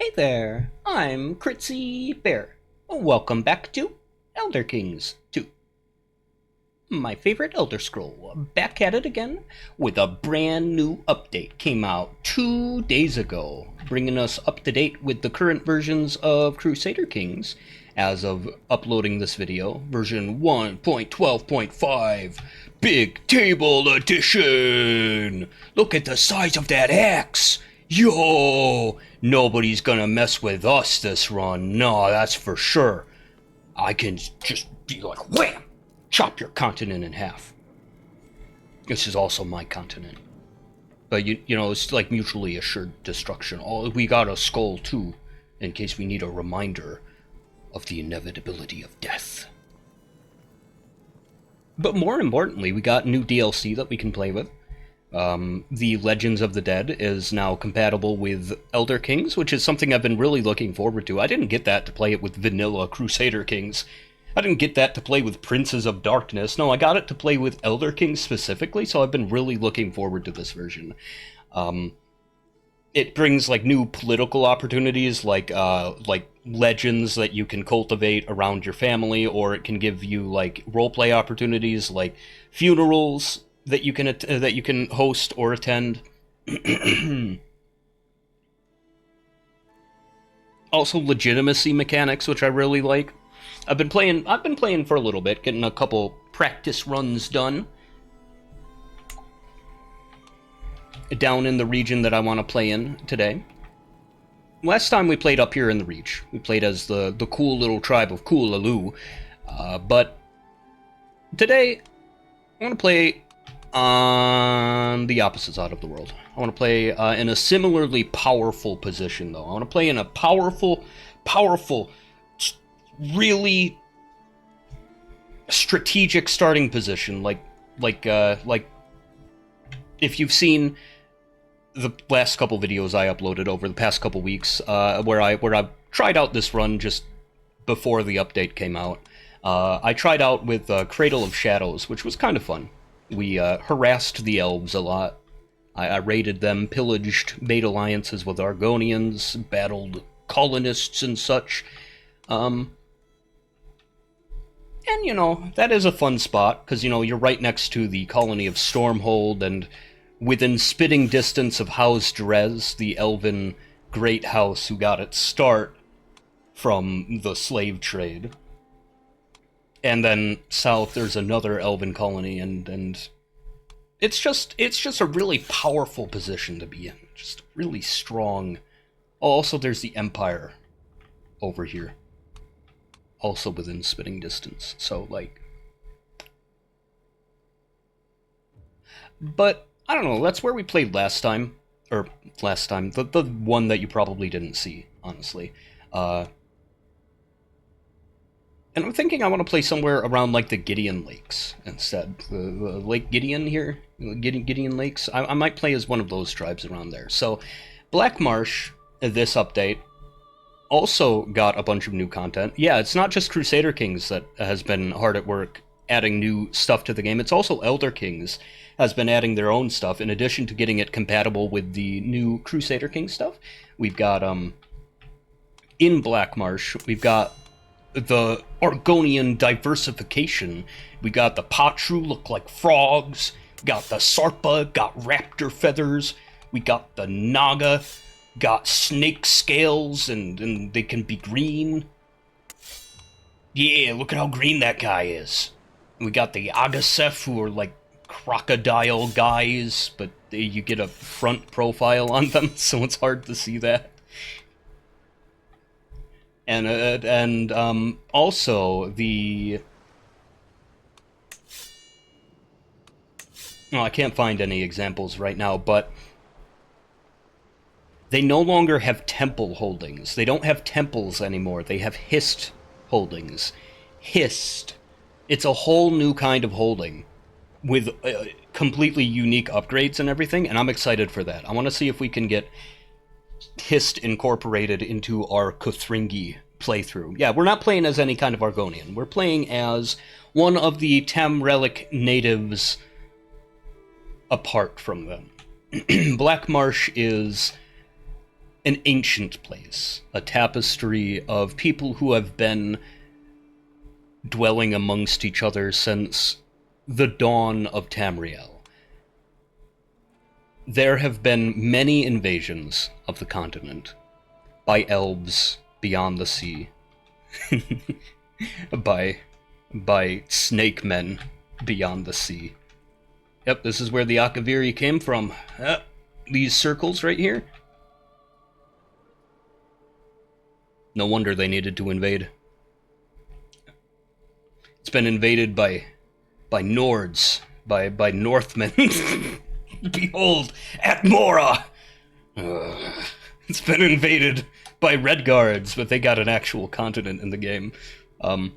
Hey there, I'm Critsy Bear. Welcome back to Elder Kings 2. My favorite Elder Scroll. Back at it again with a brand new update. Came out 2 days ago, bringing us up to date with the current versions of Crusader Kings as of uploading this video. Version 1.12.5, Big Table Edition! Look at the size of that axe! Yo! Nobody's gonna mess with us this run. No, that's for sure. I can just be like, wham! Chop your continent in half. This is also my continent. But, you know, it's like mutually assured destruction. We got a skull, too, in case we need a reminder of the inevitability of death. But more importantly, we got new DLC that we can play with. The Legends of the Dead is now compatible with Elder Kings, which is something I've been really looking forward to. I didn't get that to play it with vanilla Crusader Kings. I didn't get that to play with Princes of Darkness. No, I got it to play with Elder Kings specifically, so I've been really looking forward to this version. It brings like new political opportunities, like legends that you can cultivate around your family, or it can give you like roleplay opportunities, like funerals that you can host or attend. Also, legitimacy mechanics, which I really like. I've been playing for a little bit, getting a couple practice runs done down in the region that I want to play in today. Last time we played up here in the Reach. We played as the cool little tribe of Koolalu. But today, I want to play on the opposite side of the world. I want to play in a similarly powerful position, though. I want to play in a powerful, really strategic starting position, like if you've seen the last couple videos I uploaded over the past couple weeks, where I tried out this run just before the update came out. I tried out with Cradle of Shadows, which was kind of fun. We harassed the elves a lot. I raided them, pillaged, made alliances with Argonians, battled colonists and such. And, you know, that is a fun spot, because, you know, you're right next to the colony of Stormhold, and within spitting distance of House Drez, the elven great house who got its start from the slave trade. And then south, there's another elven colony, and it's just a really powerful position to be in. Just really strong. Also, there's the Empire over here. Also within spitting distance, so, like... But, I don't know, that's where we played last time. Or, the one that you probably didn't see, honestly. And I'm thinking I want to play somewhere around, like, the Gideon Lakes, instead. The Lake Gideon here? Gideon Lakes? I might play as one of those tribes around there. So, Black Marsh, this update, also got a bunch of new content. Yeah, it's not just Crusader Kings that has been hard at work adding new stuff to the game. It's also Elder Kings has been adding their own stuff, in addition to getting it compatible with the new Crusader Kings stuff. We've got, in Black Marsh, we've got the Argonian diversification. We got the Patru look like frogs. Got the Sarpa, got raptor feathers. We got the Naga, got snake scales, and they can be green. Yeah, look at how green that guy is. We got the Agasef, who are like crocodile guys, but you get a front profile on them, so it's hard to see that. And also the... Well, I can't find any examples right now, but they no longer have temple holdings. They don't have temples anymore. They have hist holdings. Hist. It's a whole new kind of holding with completely unique upgrades and everything, and I'm excited for that. I want to see if we can get hist incorporated into our Kothringi playthrough. Yeah, we're not playing as any kind of Argonian. We're playing as one of the Tam Relic natives apart from them. Black Marsh is an ancient place, a tapestry of people who have been dwelling amongst each other since the dawn of Tamriel. There have been many invasions of the continent by elves beyond the sea, by snake men beyond the sea. Yep, this is where the Akaviri came from. These circles right here. No wonder they needed to invade. It's been invaded by Nords, by Northmen. Behold, at Mora! It's been invaded by Red Guards, but they got an actual continent in the game. And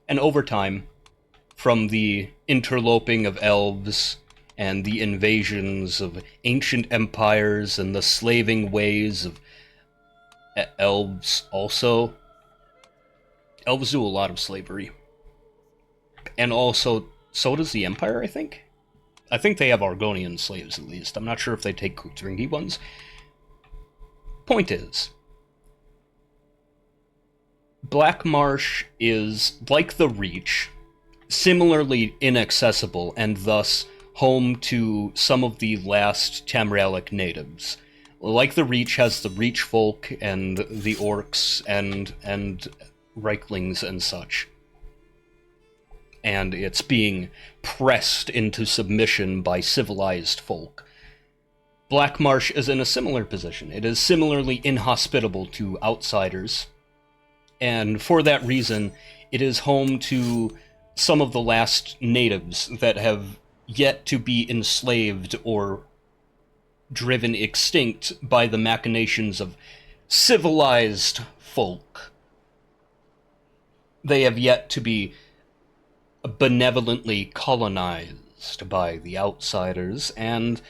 over time, from the interloping of elves and the invasions of ancient empires and the slaving ways of elves also, elves do a lot of slavery. And also, so does the Empire, I think? I think they have Argonian slaves, at least. I'm not sure if they take Kothringi ones. Point is, Black Marsh is, like the Reach, similarly inaccessible, and thus home to some of the last Tamrielic natives. Like the Reach has the Reach folk and the orcs and Reiklings and such. And it's being pressed into submission by civilized folk. Black Marsh is in a similar position. It is similarly inhospitable to outsiders, and for that reason, it is home to some of the last natives that have yet to be enslaved or driven extinct by the machinations of civilized folk. They have yet to be benevolently colonized by the outsiders, and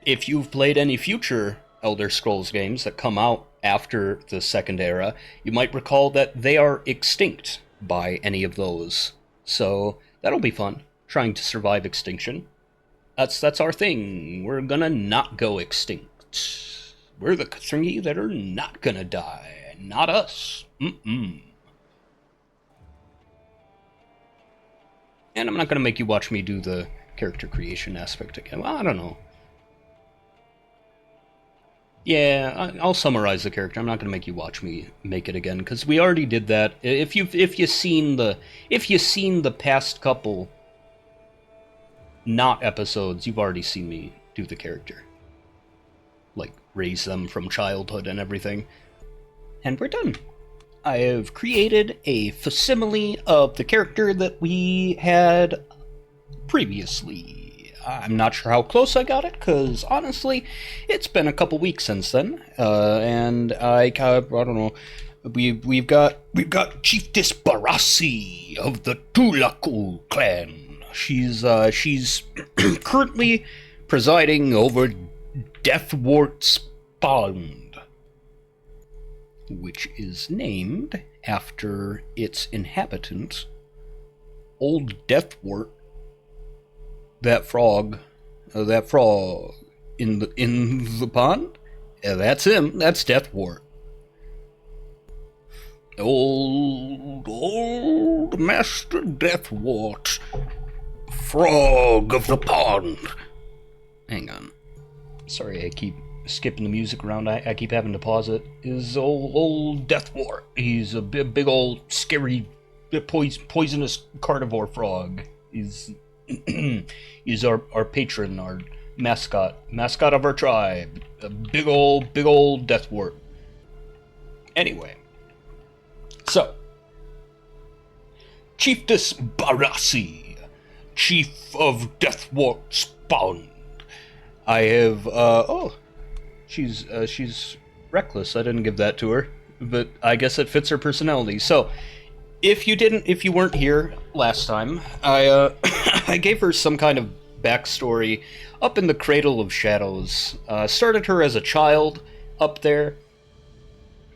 if you've played any future Elder Scrolls games that come out after the Second Era, you might recall that they are extinct by any of those. So that'll be fun, trying to survive extinction. That's our thing. We're gonna not go extinct. We're the Kothringi that are not gonna die. Not us. And I'm not gonna make you watch me do the character creation aspect again. Well, I don't know. Yeah, I'll summarize the character. I'm not going to make you watch me make it again, because we already did that. If you've seen the past couple not episodes, you've already seen me do the character, like raise them from childhood and everything. And we're done. I have created a facsimile of the character that we had previously. I'm not sure how close I got it, because honestly, it's been a couple weeks since then, and I don't know. We've got Chiefess Barassi of the Tulaku clan. She's currently presiding over Deathwart's Pond, which is named after its inhabitant, Old Deathwort. That frog in the pond? Yeah, that's him. That's Deathwort. Old Master Deathwort, frog of the pond. Hang on. Sorry, I keep skipping the music around. I keep having to pause it. Is old Deathwort. He's a big old scary poisonous carnivore frog. He's our patron, our mascot of our tribe. A big old Deathwort. Anyway, so Chiefess Barassi, Chief of Deathwart's Pond. I have she's reckless. I didn't give that to her, but I guess it fits her personality. So if you weren't here last time, I I gave her some kind of backstory up in the Cradle of Shadows. Started her as a child up there.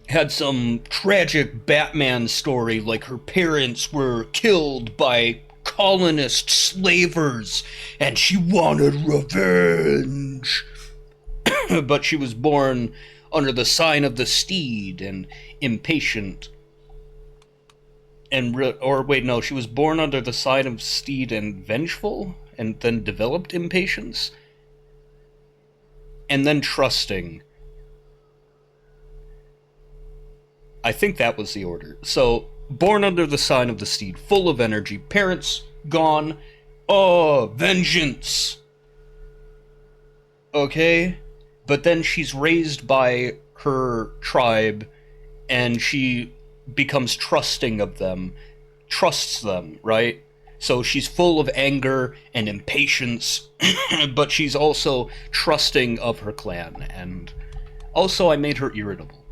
Had some tragic Batman story, like her parents were killed by colonist slavers, and she wanted revenge. But she was born under the sign of the steed and impatient. She was born under the sign of steed and vengeful, and then developed impatience, and then trusting. I think that was the order. So, born under the sign of the steed, full of energy, parents gone, oh, vengeance. Okay? But then she's raised by her tribe, and she becomes trusting of them, trusts them, right? So she's full of anger and impatience, but she's also trusting of her clan, and also I made her irritable.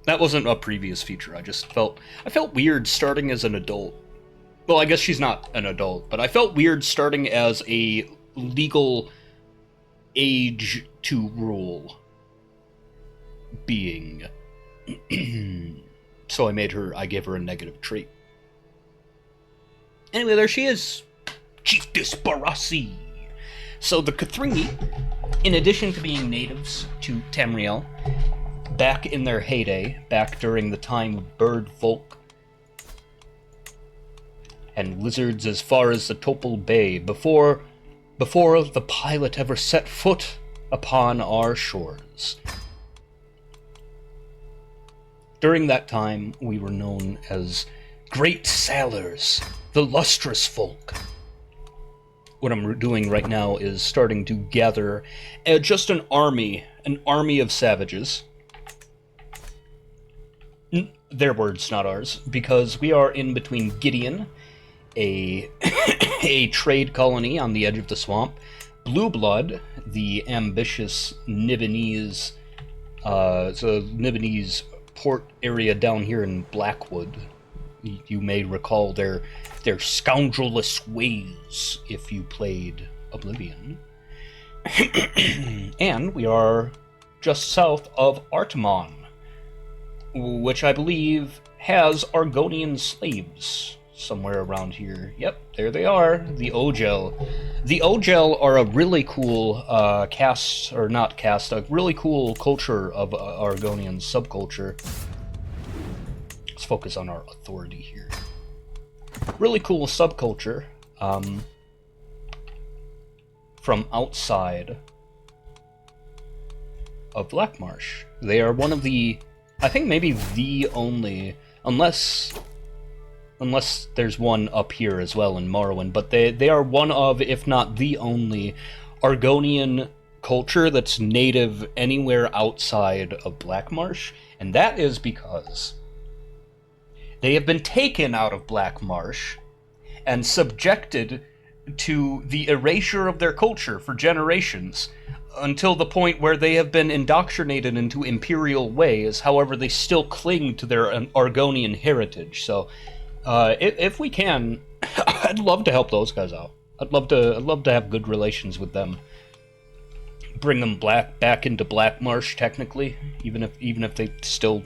That wasn't a previous feature. I felt weird starting as an adult. Well, I guess she's not an adult, but I felt weird starting as a legal age to rule being. So I gave her a negative trait. Anyway, there she is. Chiefess Barassi. So the Kothringi, in addition to being natives to Tamriel, back in their heyday, back during the time of bird folk and lizards as far as the Topol Bay, before the pilot ever set foot upon our shores. During that time, we were known as great sailors, the lustrous folk. What I'm doing right now is starting to gather just an army of savages. Their words, not ours, because we are in between Gideon, a trade colony on the edge of the swamp, Blue Blood, the ambitious Nibonese, Nibonese port area down here in Blackwood. You may recall their scoundrellous ways if you played Oblivion. And we are just south of Artemon, which I believe has Argonian slaves somewhere around here. Yep, there they are, the Ogel. The Ogel are a really cool a really cool culture of Argonian subculture. Let's focus on our authority here. Really cool subculture from outside of Blackmarsh. They are one of the, I think maybe the only, unless there's one up here as well in Morrowind, but they are one of, if not the only, Argonian culture that's native anywhere outside of Blackmarsh, and that is because they have been taken out of Blackmarsh and subjected to the erasure of their culture for generations, until the point where they have been indoctrinated into imperial ways. However, they still cling to their Argonian heritage. So, if we can, I'd love to help those guys out. I'd love to have good relations with them. Bring them back into Blackmarsh, technically, even if they still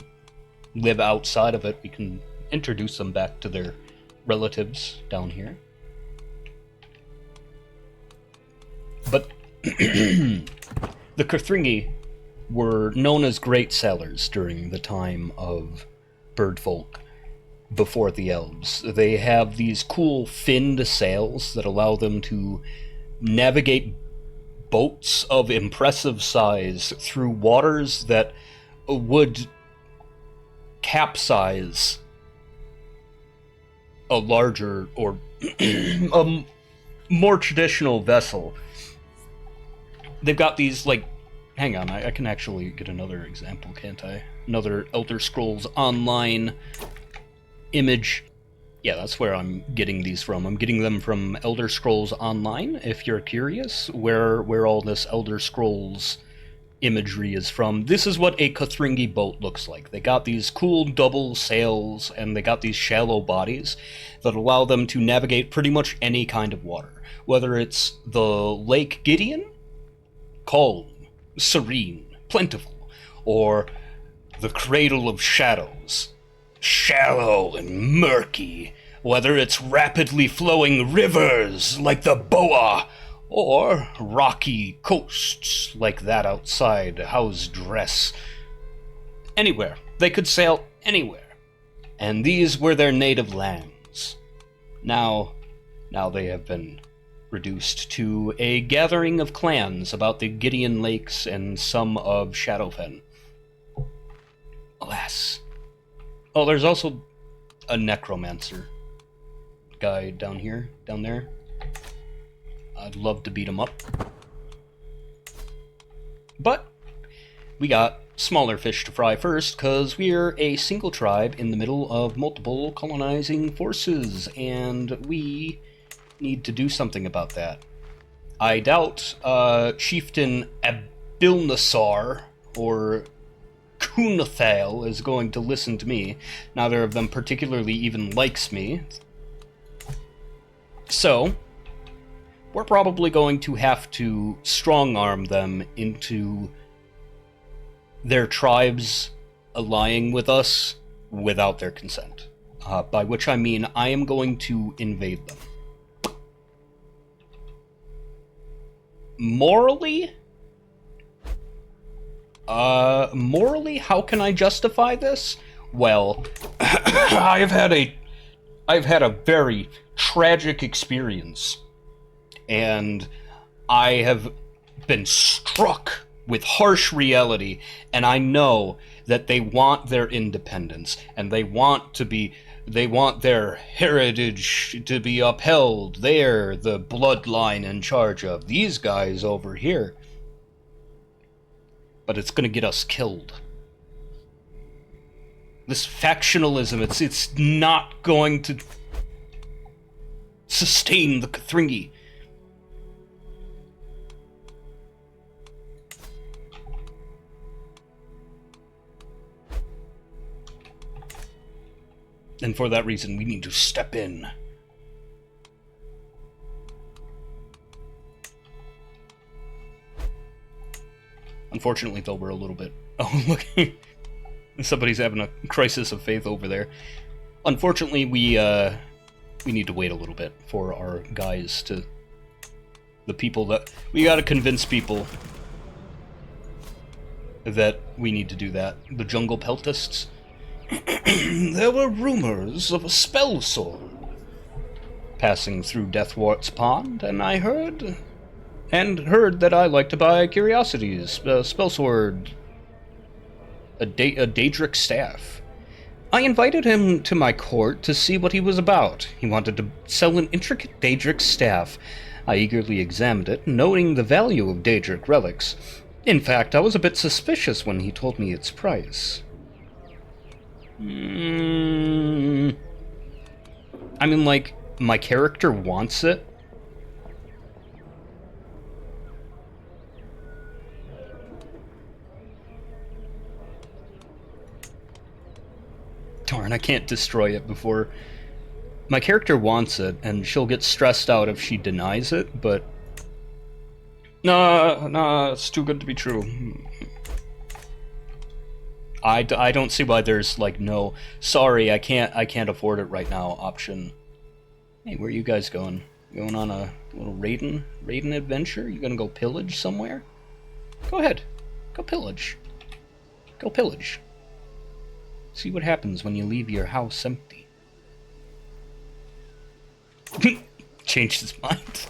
live outside of it. We can introduce them back to their relatives down here. But the Kothringi were known as great sailors during the time of birdfolk before the elves. They have these cool finned sails that allow them to navigate boats of impressive size through waters that would capsize a larger or a more traditional vessel. They've got these, like, hang on, I can actually get another example, can't I? Another Elder Scrolls Online image. Yeah, that's where I'm getting these from. I'm getting them from Elder Scrolls Online, if you're curious, where all this Elder Scrolls imagery is from. This is what a Kothringi boat looks like. They got these cool double sails, and they got these shallow bodies that allow them to navigate pretty much any kind of water. Whether it's the Lake Gideon, calm, serene, plentiful, or the Cradle of Shadows, shallow and murky, Whether it's rapidly flowing rivers like the Boa, or rocky coasts like that outside House Dress. Anywhere. They could sail anywhere. And these were their native lands. Now they have been reduced to a gathering of clans about the Gideon Lakes and some of Shadowfen. Alas. Oh, there's also a necromancer guy down there. I'd love to beat him up. But we got smaller fish to fry first, because we're a single tribe in the middle of multiple colonizing forces, and we need to do something about that. I doubt Chieftain Abilnassar or Kunathal is going to listen to me. Neither of them particularly even likes me. So we're probably going to have to strong-arm them into their tribes allying with us without their consent. By which I mean I am going to invade them. Morally, how can I justify this? Well, I've had a very tragic experience, and I have been struck with harsh reality, and I know that they want their independence, and they want their heritage to be upheld. They're the bloodline in charge of these guys over here. But it's gonna get us killed. This factionalism, it's not going to sustain the Kothringi. And for that reason, we need to step in. Unfortunately, though, we're a little bit... Oh, look. Somebody's having a crisis of faith over there. Unfortunately, we need to wait a little bit for our guys to... The people that... We gotta convince people that we need to do that. The jungle peltists. There were rumors of a spell sword passing through Deathwart's Pond, and I heard that I like to buy curiosities. A spell sword, a Daedric staff. I invited him to my court to see what he was about. He wanted to sell an intricate Daedric staff. I eagerly examined it, noting the value of Daedric relics. In fact, I was a bit suspicious when he told me its price. I mean, like, my character wants it. Darn, I can't destroy it before... My character wants it, and she'll get stressed out if she denies it, but... Nah, it's too good to be true. I don't see why there's, like, no, sorry, I can't afford it right now option. Hey, where are you guys going? Going on a little raiding adventure? You gonna go pillage somewhere? Go ahead. Go pillage. Go pillage. See what happens when you leave your house empty. Changed his mind.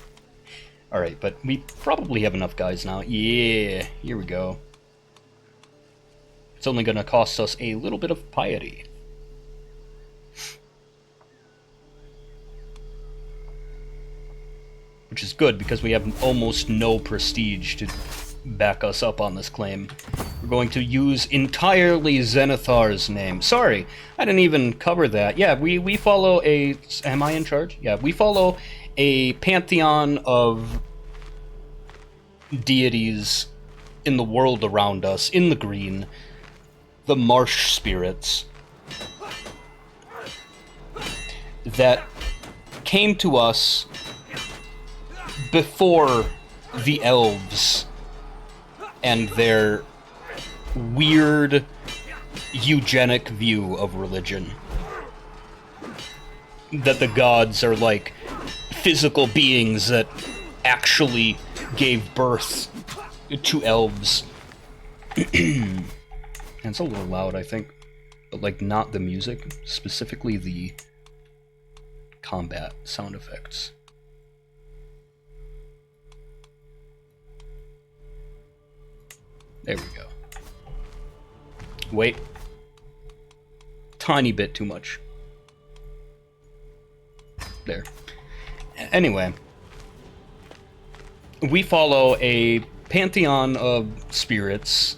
Alright, but we probably have enough guys now. Yeah, here we go. It's only going to cost us a little bit of piety. Which is good, because we have almost no prestige to back us up on this claim. We're going to use entirely Zenithar's name. Sorry, I didn't even cover that. Yeah, we follow a... Am I in charge? Yeah, we follow a pantheon of deities in the world around us, in the green. The marsh spirits that came to us before the elves and their weird eugenic view of religion. that the gods are like physical beings that actually gave birth to elves. And it's a little loud, I think, but like not the music, specifically the combat sound effects. There we go. Wait. Tiny bit too much. There. Anyway. We follow a pantheon of spirits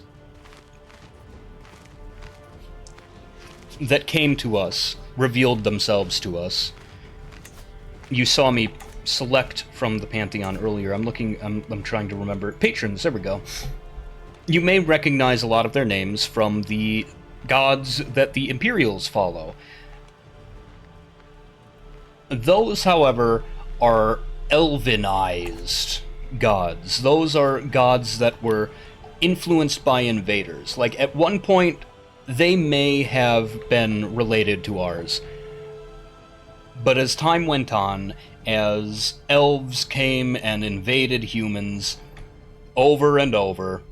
that came to us, revealed themselves to us. You saw me select from the pantheon earlier. I'm trying to remember. Patrons, there we go. You may recognize a lot of their names from the gods that the Imperials follow. Those, however, are elvenized gods. Those are gods that were influenced by invaders. Like, at one point, they may have been related to ours. But as time went on, as elves came and invaded humans over and over,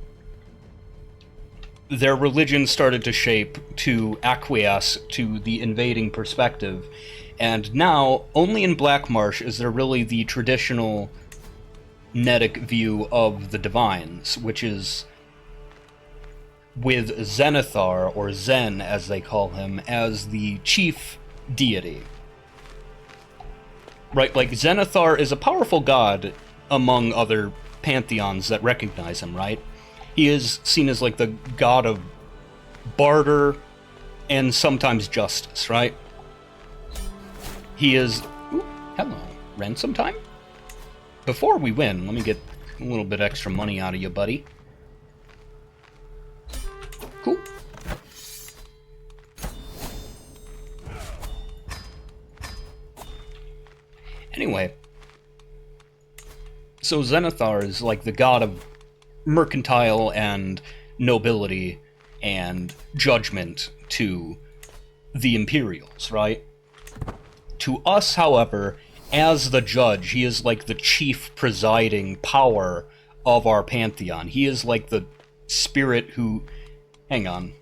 their religion started to shape to acquiesce to the invading perspective. And now, only in Black Marsh is there really the traditional Nedic view of the divines, which is with Zenithar, or Zen as they call him, as the chief deity. Right, like Zenithar is a powerful god among other pantheons that recognize him, right? He is seen as like the god of barter and sometimes justice, right? He is... Ooh, hello. Ransom time? Before we win, let me get a little bit extra money out of you, buddy. Cool. Anyway. So Zenithar is like the god of mercantile and nobility and judgment to the Imperials, right? To us, however, as the judge, he is like the chief presiding power of our pantheon. He is like the spirit who... Hang on.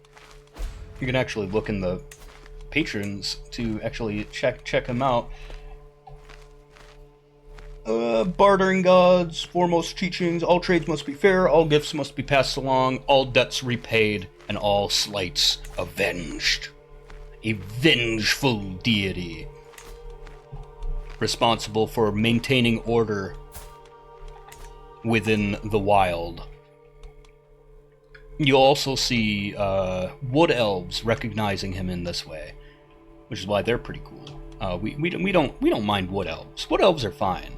You can actually look in the patrons to actually check him out. Bartering gods, foremost teachings, all trades must be fair, all gifts must be passed along, all debts repaid, and all slights avenged. A vengeful deity, responsible for maintaining order within the wild. You'll also see wood elves recognizing him in this way, which is why they're pretty cool. We don't mind wood elves. Wood elves are fine.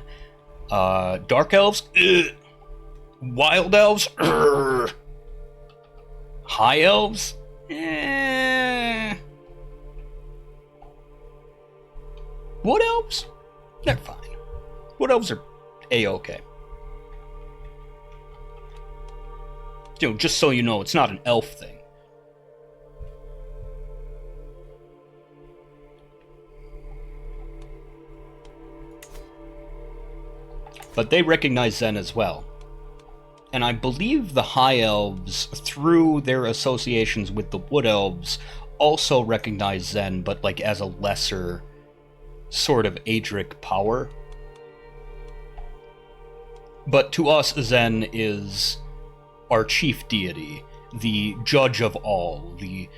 Dark elves, ugh. Wild elves, ugh. High elves, eh. Wood elves, they're fine. Wood elves are a-okay. You know, just so you know, it's not an elf thing. But they recognize Zen as well. And I believe the High Elves, through their associations with the Wood Elves, also recognize Zen, but like as a lesser sort of Adric power. But to us, Zen is our chief deity, the judge of all, the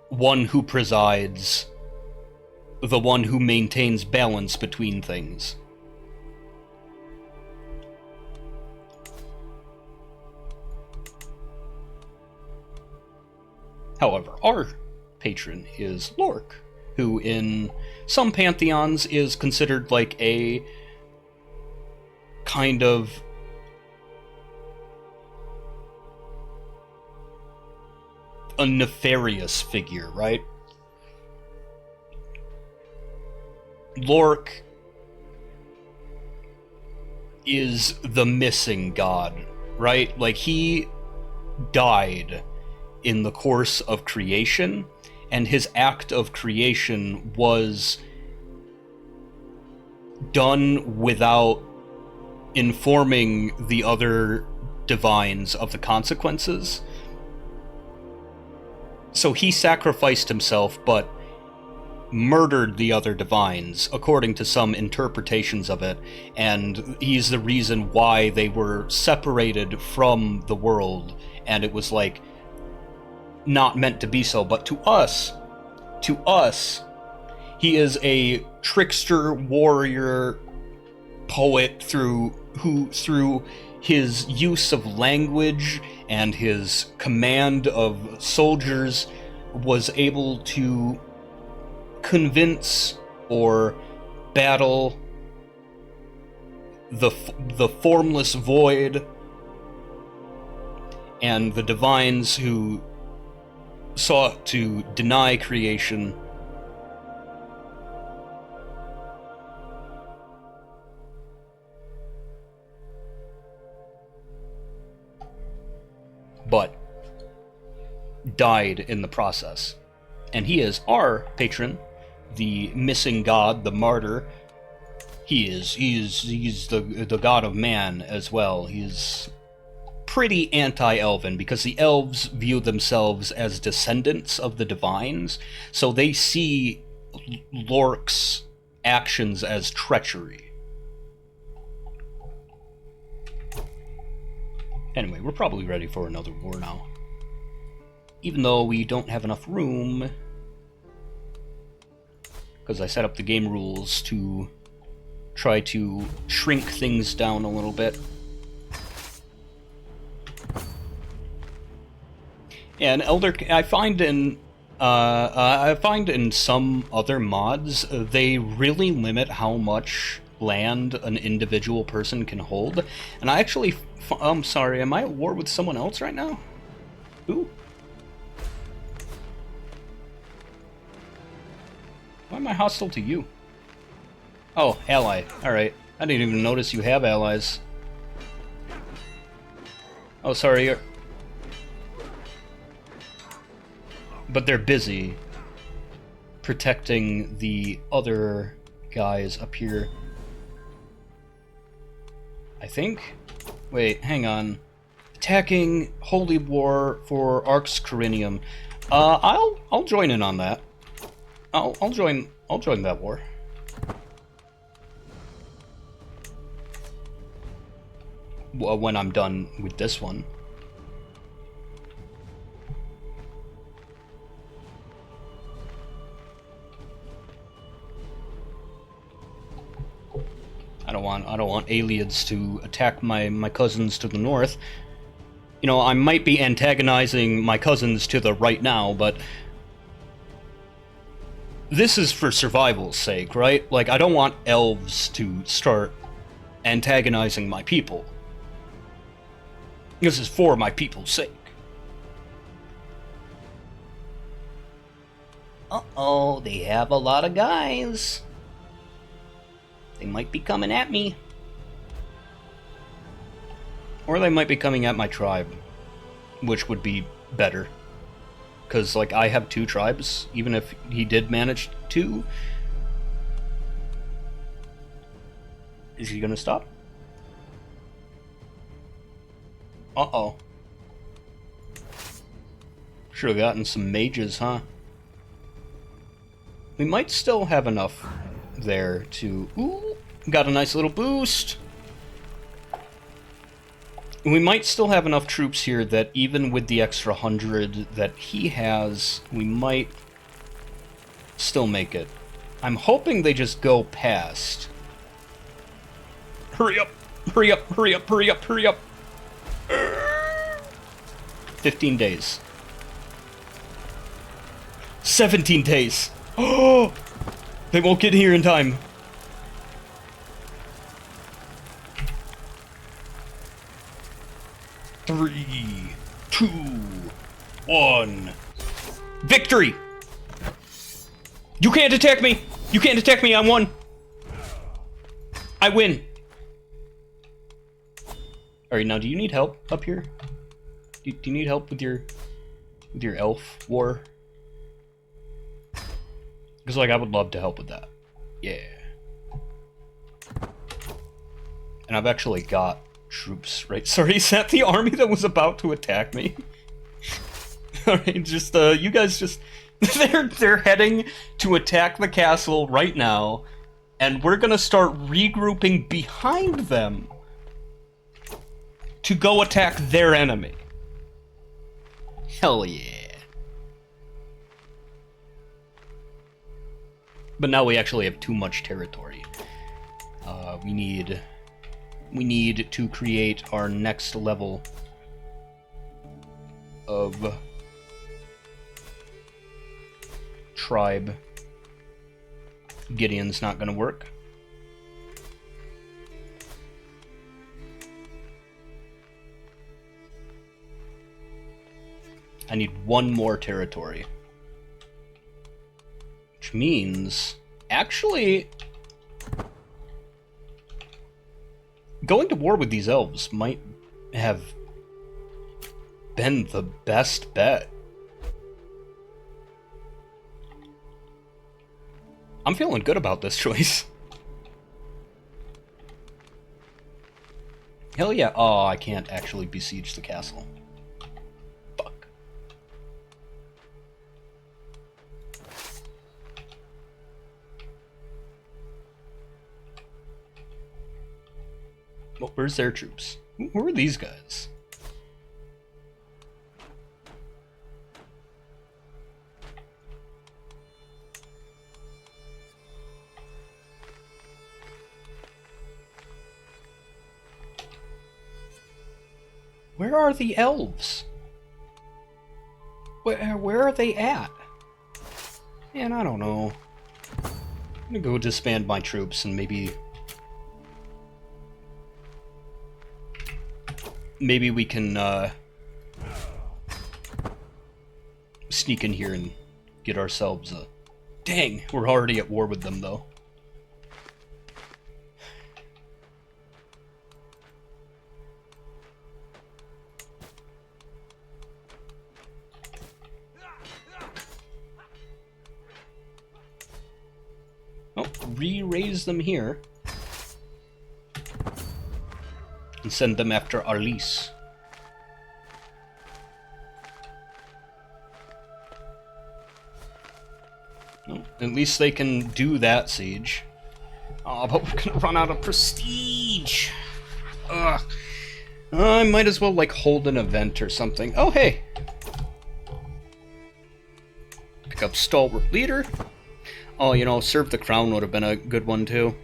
one who presides, the one who maintains balance between things. However, our patron is Lork, who in some pantheons is considered like a kind of a nefarious figure, right? Lork is the missing god, right? Like, he died in the course of creation, and his act of creation was done without informing the other divines of the consequences. So he sacrificed himself, but murdered the other divines, according to some interpretations of it, and he's the reason why they were separated from the world, and it was like not meant to be so. But to us, he is a trickster, warrior, poet through his use of language and his command of soldiers was able to convince or battle the formless void and the divines who sought to deny creation. But died in the process. And he is our patron, the missing god, the martyr. He's the god of man as well. He's pretty anti-elven, because the elves view themselves as descendants of the divines, so they see Lork's actions as treachery. Anyway, we're probably ready for another war now. Even though we don't have enough room, because I set up the game rules to try to shrink things down a little bit. And I find in some other mods, they really limit how much land an individual person can hold. And I actually, I'm sorry, am I at war with someone else right now? Who? Why am I hostile to you? Oh, ally. Alright. I didn't even notice you have allies. Oh, sorry. But they're busy protecting the other guys up here. I think? Wait, hang on. Attacking Holy War for Arx Corinium. I'll join in on that. I'll join that war. Well, when I'm done with this one. I don't want aliens to attack my cousins to the north. You know, I might be antagonizing my cousins to the right now, but this is for survival's sake, right? Like, I don't want elves to start antagonizing my people. This is for my people's sake. Uh-oh, they have a lot of guys. They might be coming at me. Or they might be coming at my tribe, which would be better. Because, like, I have 2 tribes, even if he did manage 2. Is he gonna stop? Uh-oh. Should've gotten some mages, huh? We might still have enough there to... Ooh, got a nice little boost! We might still have enough troops here that even with the extra 100 that he has, we might still make it. I'm hoping they just go past. Hurry up! Hurry up! Hurry up! Hurry up! Hurry up! 15 days. 17 days! Oh! They won't get here in time. Three, 2, 1. Victory! You can't attack me! You can't attack me, I won! I win! Alright, now do you need help up here? Do you need help with your elf war? Because, like, I would love to help with that. Yeah. And I've actually got troops, right? Sorry, is that the army that was about to attack me? Alright, just, you guys just... they're heading to attack the castle right now, and we're gonna start regrouping behind them to go attack their enemy. Hell yeah. But now we actually have too much territory. We need to create our next level of tribe. Gideon's not gonna work. I need one more territory. Which means, actually, going to war with these elves might have been the best bet. I'm feeling good about this choice. Hell yeah. Oh, I can't actually besiege the castle. Fuck. Well, where's their troops? Who are these guys? Where are the elves? Where are they at? Man, I don't know. I'm gonna go disband my troops and maybe we can sneak in here and get ourselves a... Dang, we're already at war with them though. Oh, re-raise them here. And send them after Arlis. Well, at least they can do that siege. Oh, but we're gonna run out of prestige. Ugh. I might as well, like, hold an event or something. Oh, hey! Pick up Stalwart Leader. Oh, you know, Serve the Crown would have been a good one, too.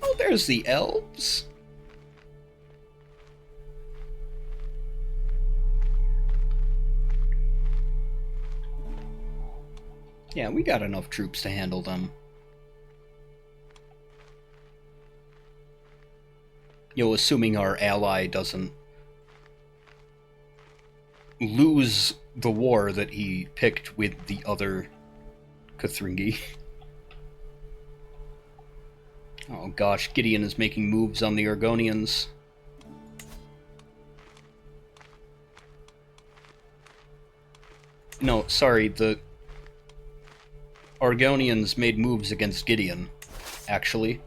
Oh, there's the elves. Yeah, we got enough troops to handle them. Yo, assuming our ally doesn't lose the war that he picked with the other Kothringi. Oh gosh, Gideon is making moves on the Argonians. No, sorry, the Argonians made moves against Gideon, actually.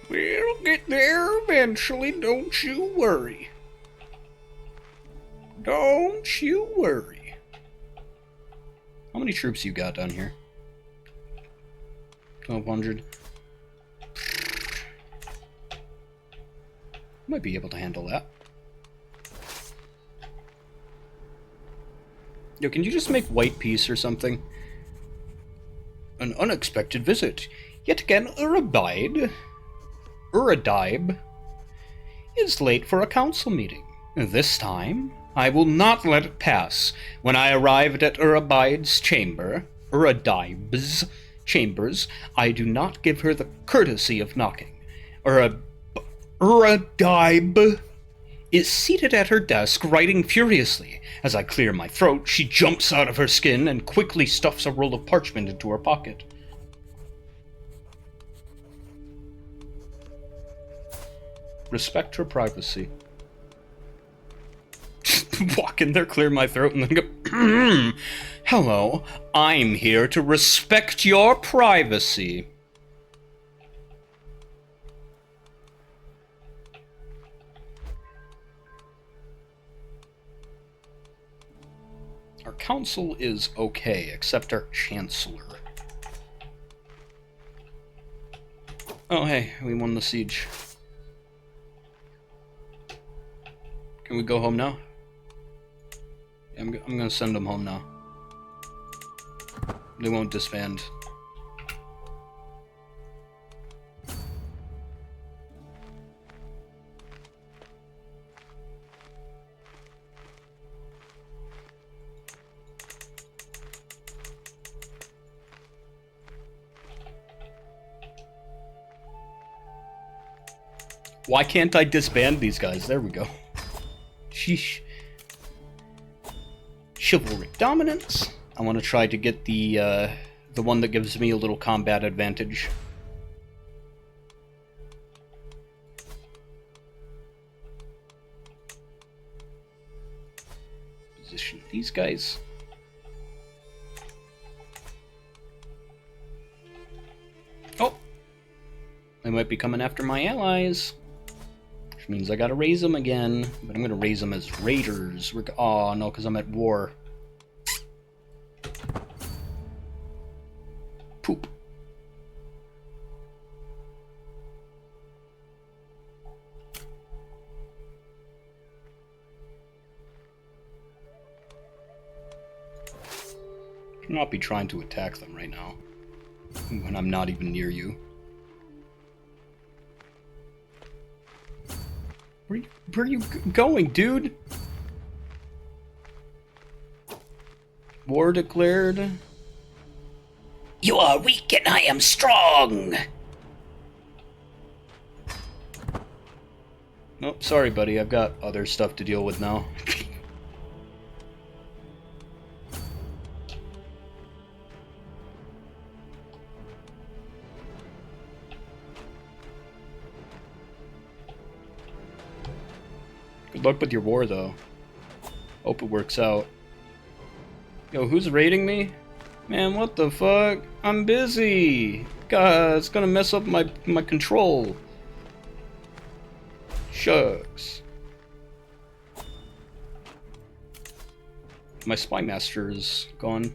We'll get there eventually, don't you worry. Don't you worry. How many troops you got down here? 1,200. Might be able to handle that. Yo, can you just make white peace or something? An unexpected visit. Yet again, Uradib is late for a council meeting. This time, I will not let it pass. When I arrived at Uradib's chambers, I do not give her the courtesy of knocking. Uradib is seated at her desk, writing furiously. As I clear my throat, she jumps out of her skin and quickly stuffs a roll of parchment into her pocket. Respect her privacy. walk in there, clear my throat, and then go, hello, I'm here to respect your privacy. Our council is okay, except our chancellor. Oh hey, we won the siege. Can we go home now? I'm gonna send them home now. They won't disband. Why can't I disband these guys? There we go. Sheesh. Chivalric dominance. I want to try to get the one that gives me a little combat advantage. Position these guys. Oh! They might be coming after my allies. Which means I gotta raise them again. But I'm gonna raise them as raiders. Oh no, because I'm at war. Poop. Should not be trying to attack them right now. When I'm not even near you. Where are you going, dude? War declared. You are weak and I am strong! Nope, sorry buddy, I've got other stuff to deal with now. Good luck with your war, though. Hope it works out. Yo, who's raiding me? Man, what the fuck? I'm busy! God, it's gonna mess up my control. Shucks. My spy master is gone.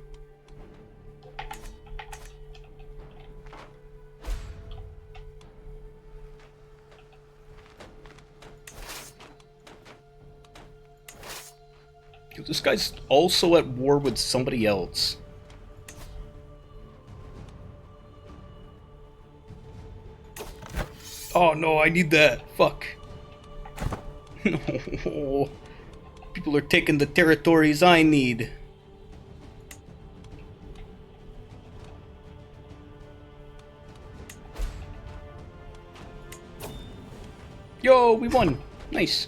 This guy's also at war with somebody else. Oh no, I need that. Fuck. No. People are taking the territories I need. Yo, we won. Nice.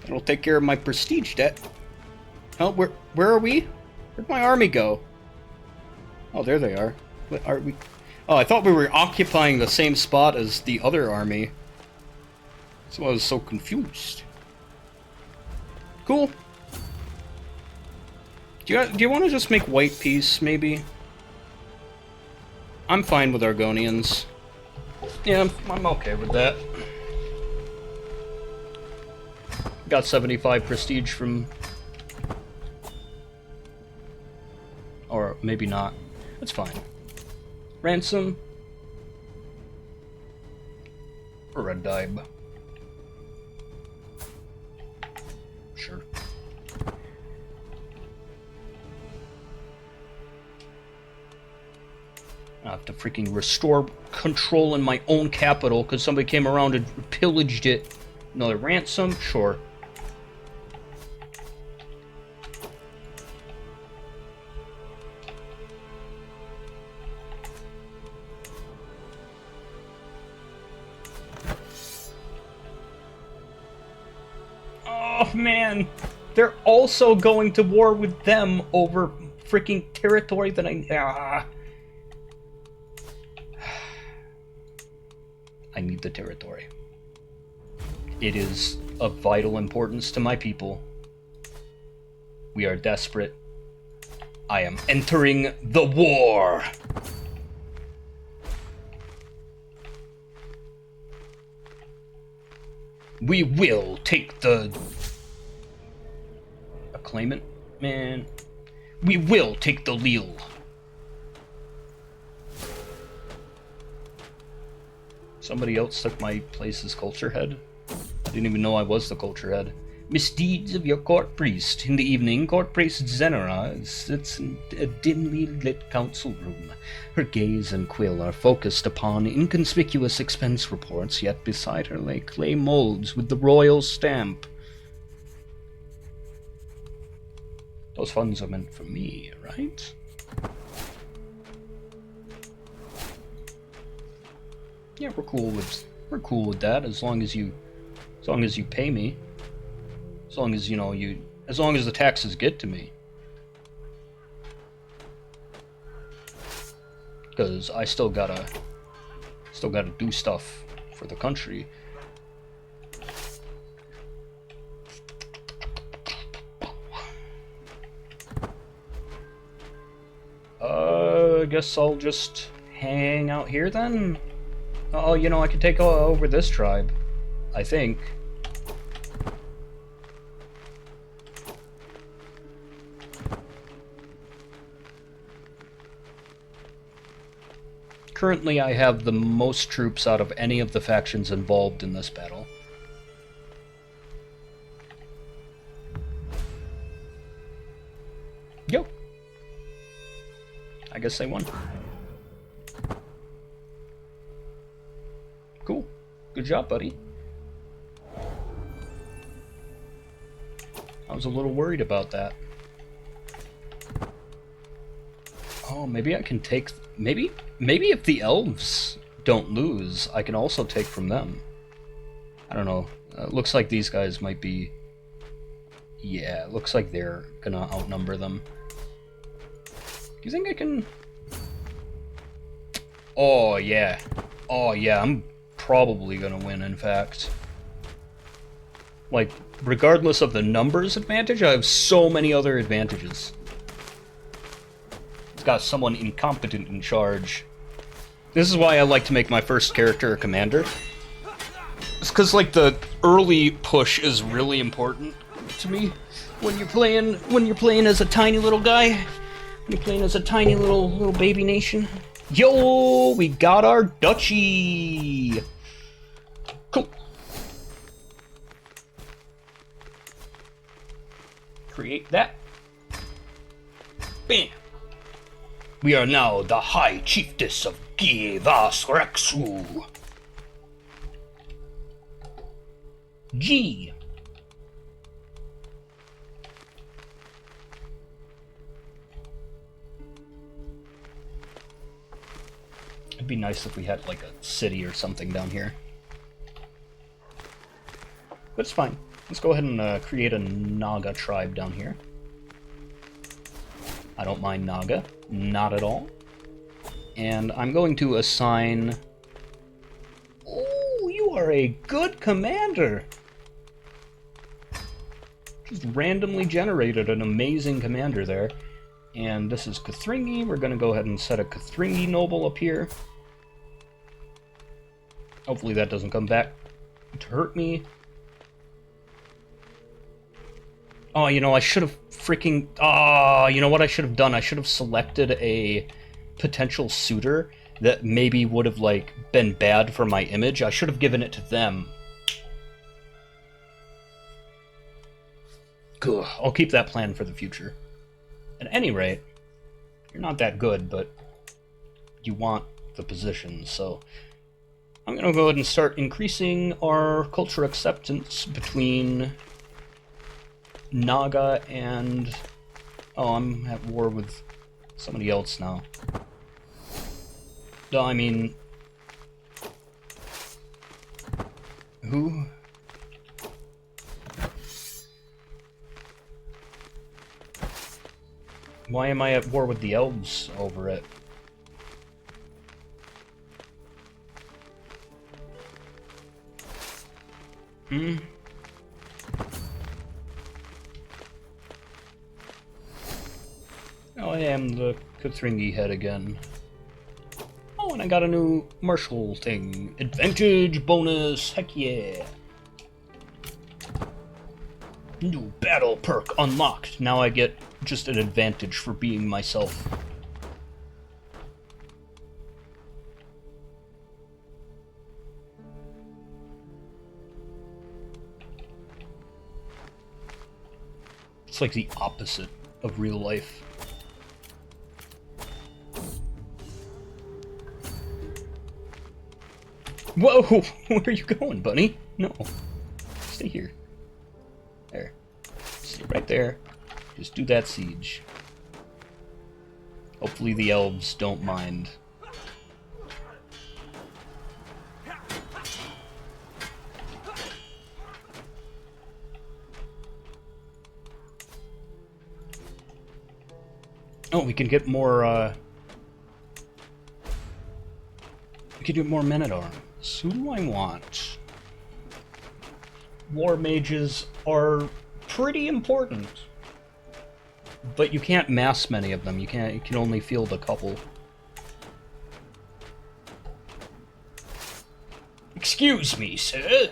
That'll take care of my prestige debt. Oh, where are we? Where'd my army go? Oh, there they are. What are we? Oh, I thought we were occupying the same spot as the other army. So I was so confused. Cool. Do you want to just make white peace, maybe? I'm fine with Argonians. Yeah, I'm okay with that. Got 75 prestige from... Or maybe not. That's fine. Ransom. Or a dibe. Sure. I have to freaking restore control in my own capital because somebody came around and pillaged it. Another ransom? Sure. Oh man, they're also going to war with them over freaking territory that I need the territory. It is of vital importance to my people. We are desperate. I am entering the war! We will take the... Acclaimant? Man. We will take the Lille. Somebody else took my place as culture head. I didn't even know I was the culture head. Misdeeds of your court priest. In the evening, court priest Zenora sits in a dimly lit council room. Her gaze and quill are focused upon inconspicuous expense reports, yet beside her lay clay molds with the royal stamp. Those funds are meant for me, right? Yeah, we're cool with that as long as you pay me. As long as as long as the taxes get to me. Because I still gotta do stuff for the country. I guess I'll just hang out here then. Oh, I could take over this tribe, I think. Currently, I have the most troops out of any of the factions involved in this battle. Yo. I guess they won. Cool. Good job, buddy. I was a little worried about that. Oh, maybe I can take... Maybe if the elves don't lose, I can also take from them. I don't know. Looks like these guys might be... Yeah, looks like they're gonna outnumber them. Do you think I can... Oh, yeah. Oh, yeah, I'm probably gonna win, in fact. Like, regardless of the numbers advantage, I have so many other advantages. It's got someone incompetent in charge. This is why I like to make my first character a commander. It's because, like, the early push is really important to me when you're playing as a tiny little guy. When you're playing as a tiny little baby nation. Yo, we got our duchy. Cool. Create that. Bam. We are now the High Chiefess of Givasrexu. G. It'd be nice if we had like a city or something down here. But it's fine. Let's go ahead and create a Naga tribe down here. I don't mind Naga. Not at all. And I'm going to assign... Oh, you are a good commander! Just randomly generated an amazing commander there. And this is Kothringi. We're going to go ahead and set a Kothringi noble up here. Hopefully that doesn't come back to hurt me. Oh, I should have freaking... Oh, you know what I should have done? I should have selected a potential suitor that maybe would have, like, been bad for my image. I should have given it to them. Ugh, I'll keep that plan for the future. At any rate, you're not that good, but you want the position, so... I'm going to go ahead and start increasing our culture acceptance between Naga and... Oh, I'm at war with somebody else now. No, I mean... Who? Why am I at war with the elves over it? Now I am the Kothringi head again. Oh, and I got a new martial thing. Advantage bonus, heck yeah. New battle perk unlocked. Now I get just an advantage for being myself. It's like the opposite of real life. Whoa! Where are you going, bunny? No. Stay here. There. Stay right there. Just do that siege. Hopefully the elves don't mind. Oh, we can get more, we can get more men-at-arms. Who do I want? War mages are pretty important. But you can't mass many of them. You can only field a couple. Excuse me, sir.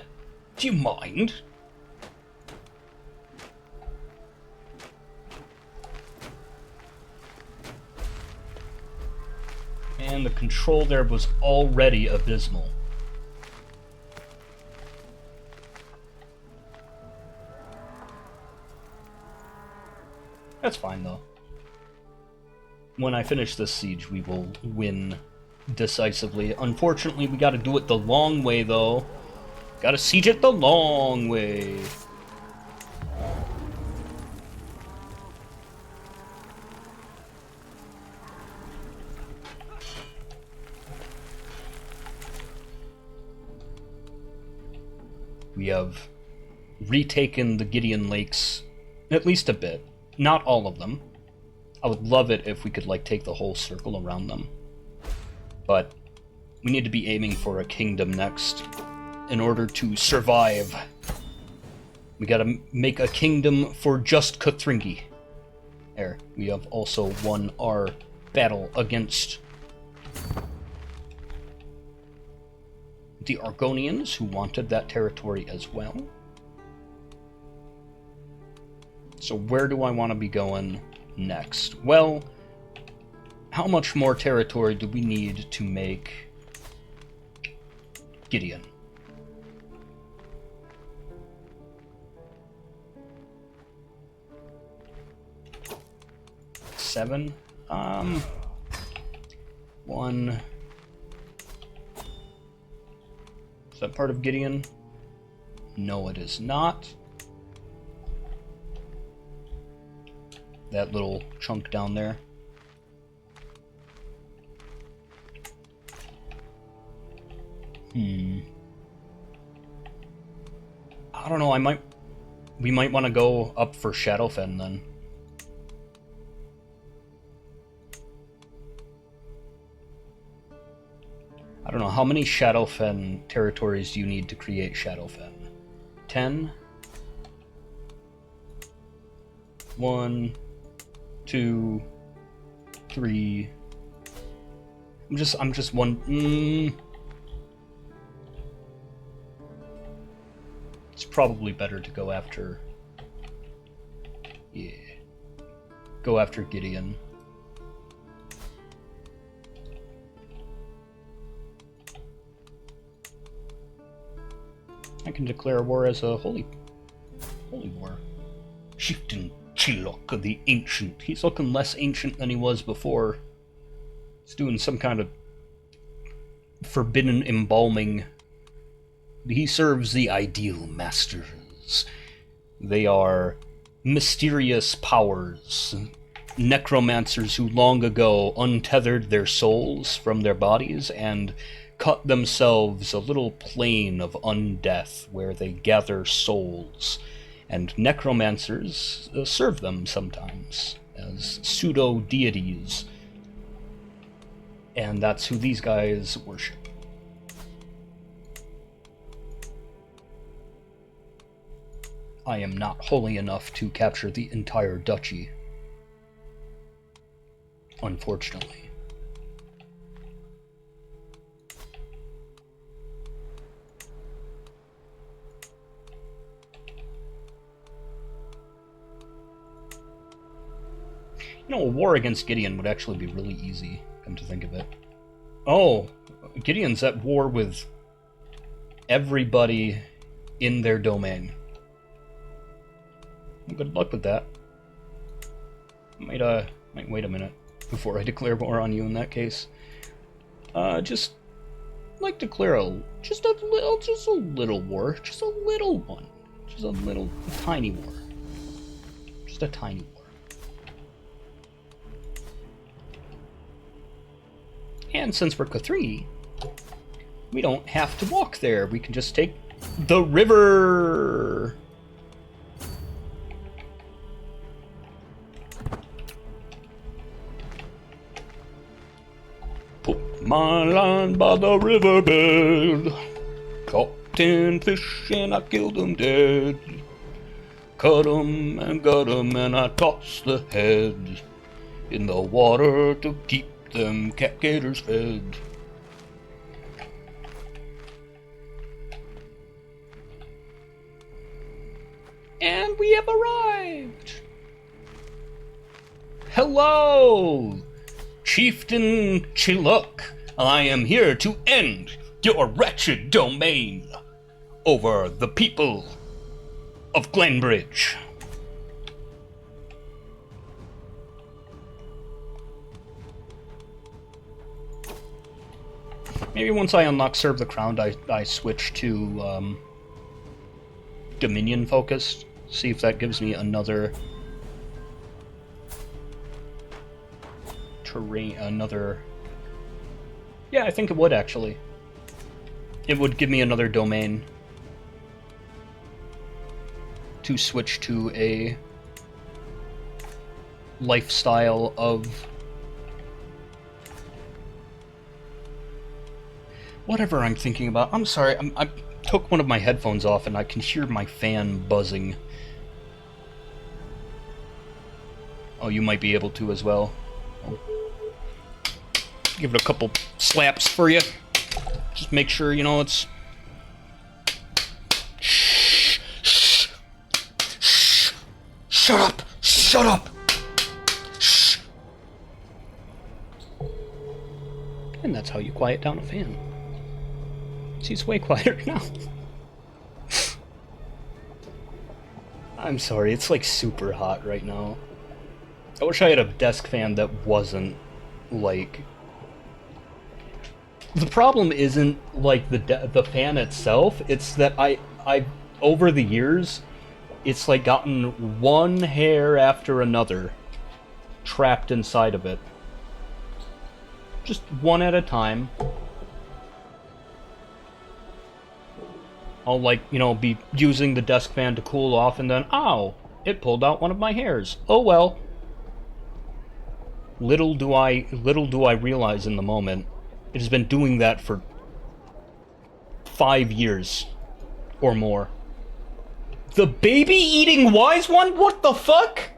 Do you mind? And the control there was already abysmal. That's fine, though. When I finish this siege, we will win decisively. Unfortunately, we gotta do it the long way, though. Gotta siege it the long way. We have retaken the Gideon Lakes, at least a bit. Not all of them. I would love it if we could, like, take the whole circle around them. But we need to be aiming for a kingdom next in order to survive. We gotta make a kingdom for just Kothringi. There, we have also won our battle against the Argonians, who wanted that territory as well. So where do I want to be going next? Well, how much more territory do we need to make Gideon? Seven? One. Is that part of Gideon? No, it is not. That little chunk down there. I don't know, we might want to go up for Shadowfen then. I don't know, how many Shadowfen territories do you need to create Shadowfen? 10? 1, 2, 3. I'm just one. It's probably better to go after. Yeah. Go after Gideon. I can declare war as a holy war. Chieftain Chilok, the Ancient. He's looking less ancient than he was before. He's doing some kind of forbidden embalming. He serves the ideal masters. They are mysterious powers, necromancers who long ago untethered their souls from their bodies and cut themselves a little plane of undeath where they gather souls. And necromancers serve them sometimes as pseudo-deities. And that's who these guys worship. I am not holy enough to capture the entire duchy. unfortunately. You know, a war against Gideon would actually be really easy, come to think of it. Oh, Gideon's at war with everybody in their domain. Good luck with that. Might wait a minute before I declare war on you in that case. Just like declare just a little war, just a little one, just a tiny war, just a tiny war. And since we're Kothringi, we don't have to walk there. We can just take the river. Put my line by the riverbed. Caught 10 fish and I killed them dead. Cut 'em and gut 'em and I tossed the head in the water to keep them cat gators fed. And we have arrived. Hello, Chieftain Chiluk. I am here to end your wretched domain over the people of Glenbridge. Maybe once I unlock Serve the Crown, I switch to Dominion focused. See if that gives me another terrain, Yeah, I think it would actually. It would give me another domain to switch to a lifestyle of whatever I'm thinking about. I'm sorry, I took one of my headphones off and I can hear my fan buzzing. Oh, you might be able to as well. I'll give it a couple slaps for you. Just make sure, you know, it's... Shh! Shh! Shh! Shut up! Shut up! Shh! And that's how you quiet down a fan. She's way quieter now. I'm sorry, it's like super hot right now. I wish I had a desk fan that wasn't like... The problem isn't like the fan itself, it's that I over the years, it's like gotten one hair after another trapped inside of it. Just one at a time. I'll, like, you know, be using the desk fan to cool off, and then, ow! It pulled out one of my hairs. Oh well. Little do I realize in the moment, it has been doing that for 5 years or more. The baby-eating wise one? What the fuck?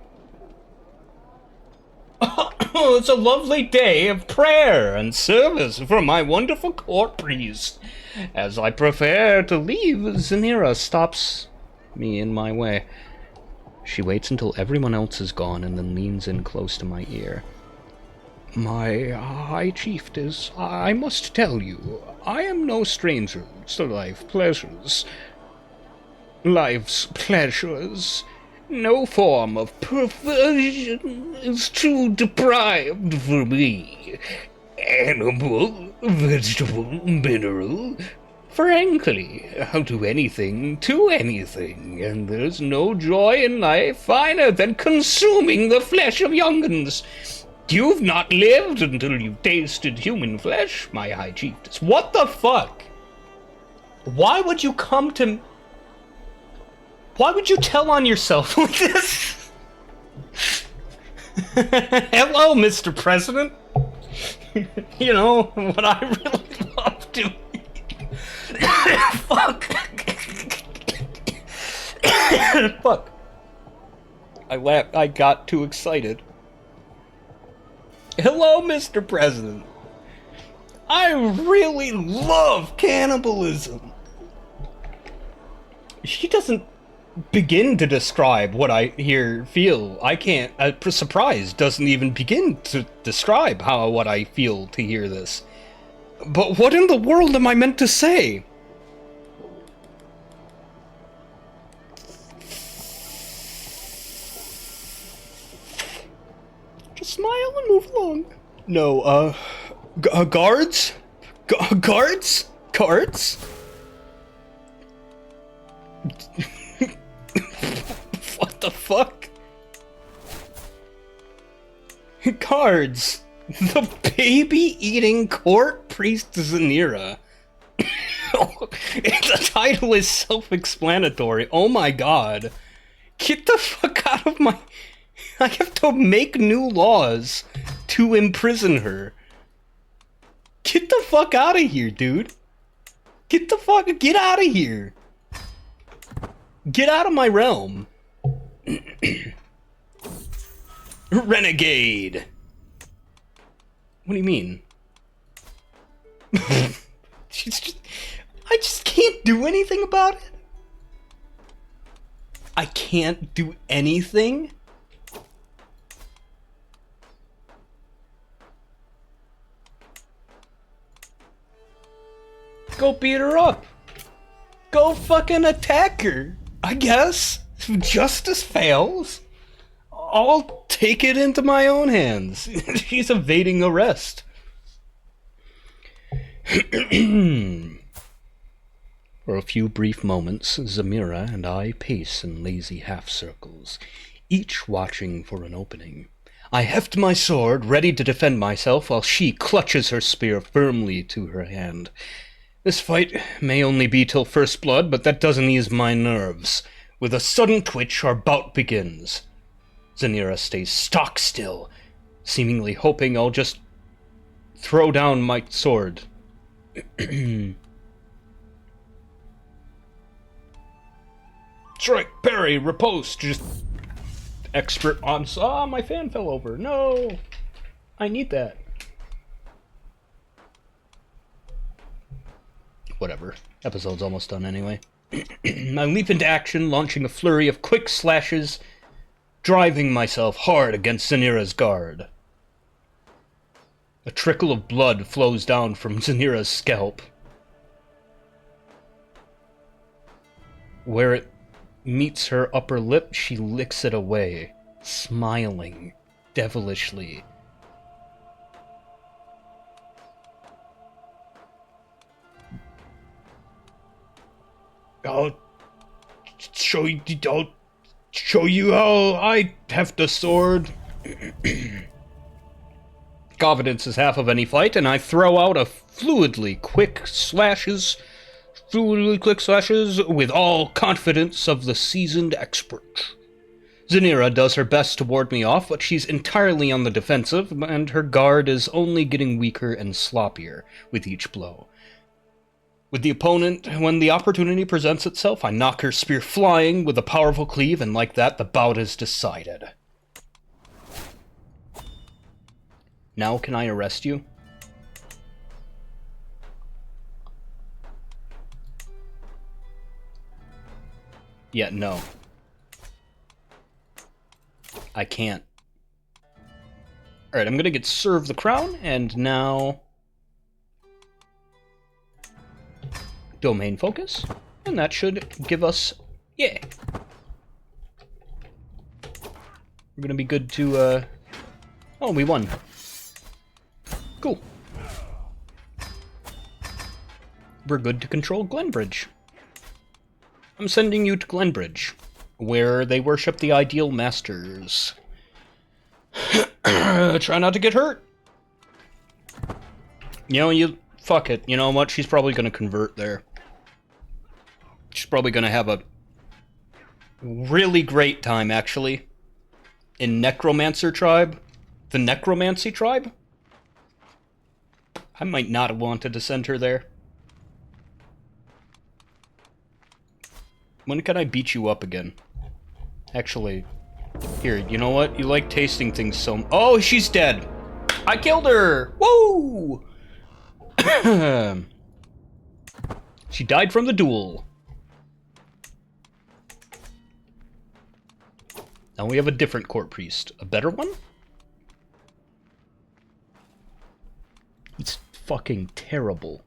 It's a lovely day of prayer and service for my wonderful court priest. As I prepare to leave, Zanira stops me in my way. She waits until everyone else is gone and then leans in close to my ear. My high chiefess, I must tell you, I am no stranger to life's pleasures. No form of perversion is too deprived for me. Animal, vegetable, mineral. Frankly, I'll do anything to anything, and there's no joy in life finer than consuming the flesh of young'uns. You've not lived until you've tasted human flesh, my high chiefess. What the fuck? Why would you come to... Why would you tell on yourself with this? Hello, Mr. President. You know, what I really love doing... Fuck. Fuck. I got too excited. Hello, Mr. President. I really love cannibalism. She doesn't begin to describe what I feel. I can't. Surprise doesn't even begin to describe what I feel to hear this. But what in the world am I meant to say? Just smile and move along. No, guards? Guards? Guards? What the fuck? Guards! The baby-eating court priest Zanira. The title is self-explanatory. Oh my god. Get the fuck out of my... I have to make new laws to imprison her. Get the fuck out of here, dude. Get out of here. Get out of my realm. Renegade. What do you mean? I just can't do anything about it. I can't do anything? Go beat her up. Go fucking attack her, I guess. If justice fails, I'll take it into my own hands. She's evading arrest. For a few brief moments, Zamira and I pace in lazy half-circles, each watching for an opening. I heft my sword, ready to defend myself, while she clutches her spear firmly to her hand. This fight may only be till first blood, but that doesn't ease my nerves. With a sudden twitch, our bout begins. Zanira stays stock still, seemingly hoping I'll just throw down my sword. Strike, parry, riposte, just expert on... Ah, my fan fell over. No! I need that. Whatever. Episode's almost done anyway. I leap into action, launching a flurry of quick slashes, driving myself hard against Zanira's guard. A trickle of blood flows down from Zanira's scalp. Where it meets her upper lip, she licks it away, smiling devilishly. I'll show you how I heft a sword. Confidence is half of any fight, and I throw out a fluidly quick slashes with all confidence of the seasoned expert. Zanira does her best to ward me off, but she's entirely on the defensive, and her guard is only getting weaker and sloppier with each blow. With the opponent, when the opportunity presents itself, I knock her spear flying with a powerful cleave, and like that, the bout is decided. Now can I arrest you? Yeah, no. I can't. Alright, I'm gonna get served the crown, and now... domain focus, and that should give us... yeah. We're gonna be good to, oh, we won. Cool. We're good to control Glenbridge. I'm sending you to Glenbridge, where they worship the ideal masters. Try not to get hurt. Fuck it. You know what? She's probably gonna convert there. She's probably gonna have a really great time, actually. In Necromancer tribe. The Necromancy tribe? I might not have wanted to send her there. When can I beat you up again? Actually, here, you know what? You like tasting things so... oh, she's dead! I killed her! Woo! She died from the duel. Now we have a different court priest. A better one? He's fucking terrible.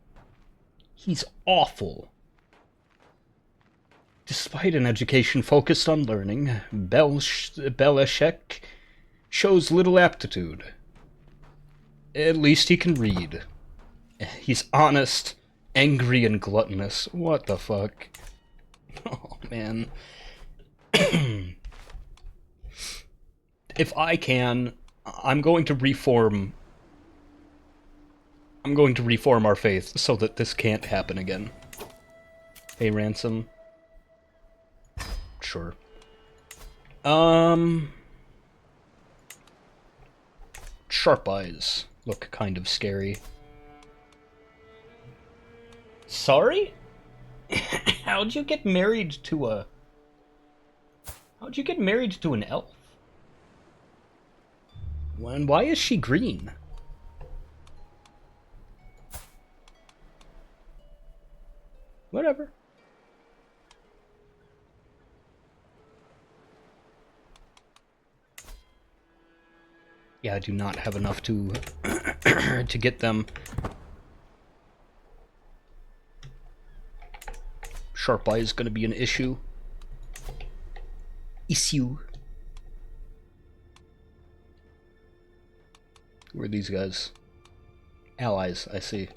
He's awful. Despite an education focused on learning, Beleshek shows little aptitude. At least he can read. He's honest, angry, and gluttonous. What the fuck? Oh, man. If I can, I'm going to reform our faith so that this can't happen again. Hey, Ransom. Sure. Sharp eyes look kind of scary. Sorry? How'd you get married to an elf? And why is she green? Whatever. Yeah, I do not have enough to to get them. Sharp eye is going to be an issue. Who are these guys? Allies, I see.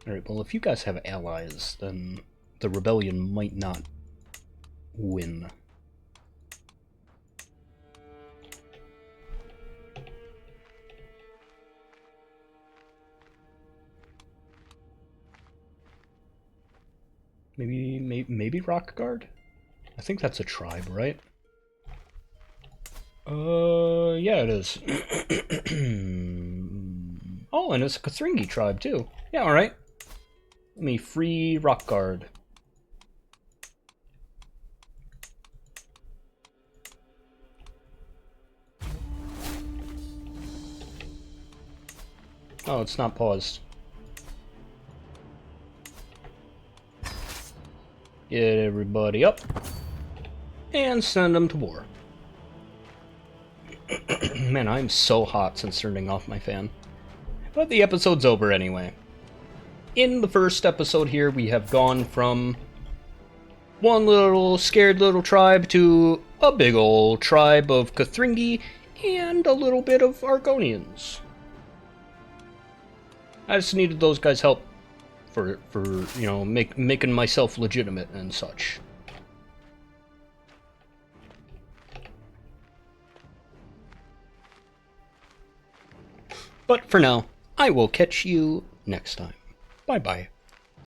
Alright, well, if you guys have allies, then the rebellion might not win. Maybe Rock Guard? I think that's a tribe, right? Yeah, it is. Oh, and it's a Kothringi tribe, too. Yeah, alright. Let me free Rock Guard. Oh, it's not paused. Get everybody up. And send them to war. Man, I'm so hot since turning off my fan. But the episode's over anyway. In the first episode here, we have gone from one little scared little tribe to a big old tribe of Kothringi and a little bit of Argonians. I just needed those guys' help for you know, making myself legitimate and such. But for now, I will catch you next time. Bye-bye.